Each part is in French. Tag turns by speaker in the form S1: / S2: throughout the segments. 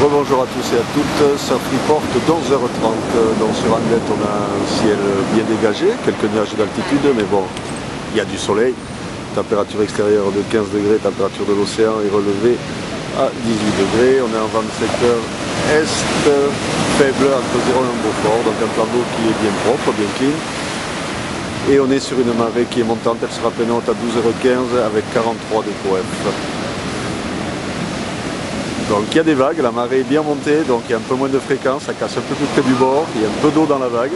S1: Rebonjour à tous et à toutes, Surf Report d'11h30. Donc sur Anglette on a un ciel bien dégagé, quelques nuages d'altitude, mais bon, il y a du soleil. Température extérieure de 15 degrés, température de l'océan est relevée à 18 degrés. On est en vent de secteur est, faible entre 0 et 1 Beaufort, donc un plan d'eau qui est bien propre, bien clean. Et on est sur une marée qui est montante, elle sera pleine haute à 12h15 avec 43 de QF. Donc il y a des vagues, la marée est bien montée, donc il y a un peu moins de fréquence, ça casse un peu plus près du bord, il y a un peu d'eau dans la vague.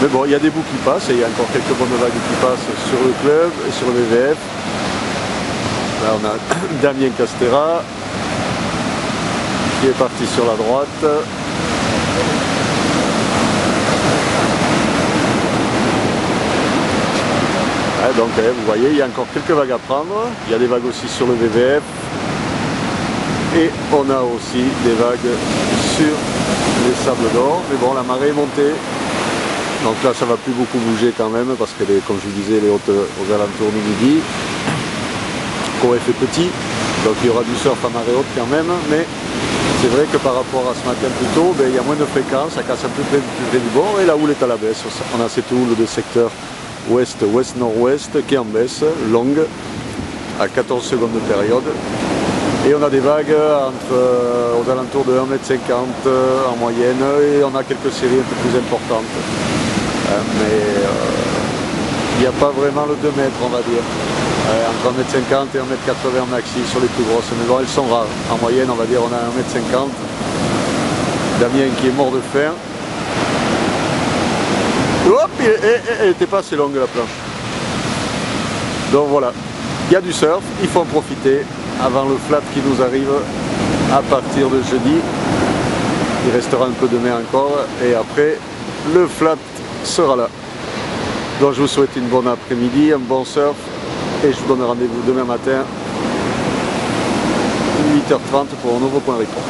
S1: Mais bon, il y a des bouts qui passent et il y a encore quelques bonnes vagues qui passent sur le club et sur le VVF. Là on a Damien Castera qui est parti sur la droite. Donc vous voyez, il y a encore quelques vagues à prendre, il y a des vagues aussi sur le VVF. Et on a aussi des vagues sur les sables d'or, mais bon, la marée est montée, donc là ça va plus beaucoup bouger quand même, parce que comme je vous disais, les hautes aux alentours du midi, QF est petit, donc il y aura du surf à marée haute quand même, mais c'est vrai que par rapport à ce matin plus tôt, il y a moins de fréquence, ça casse un peu plus près du bord, et la houle est à la baisse. On a cette houle de secteur ouest-ouest-nord-ouest qui est en baisse, longue, à 14 secondes de période. Et on a des vagues aux alentours de 1,50 m en moyenne, et on a quelques séries un peu plus importantes. Mais il n'y a pas vraiment le 2 mètres, on va dire. Entre 1,50 m et 1,80 m maxi sur les plus grosses. Mais bon, elles sont rares. En moyenne, on va dire, on a 1,50 m. Damien qui est mort de faim. Hop, elle n'était pas assez longue la planche. Donc voilà, il y a du surf, il faut en profiter avant le flat qui nous arrive à partir de jeudi. Il restera un peu de mer encore et après le flat sera là. Donc je vous souhaite une bonne après-midi, un bon surf et je vous donne rendez-vous demain matin 8h30 pour un nouveau point report.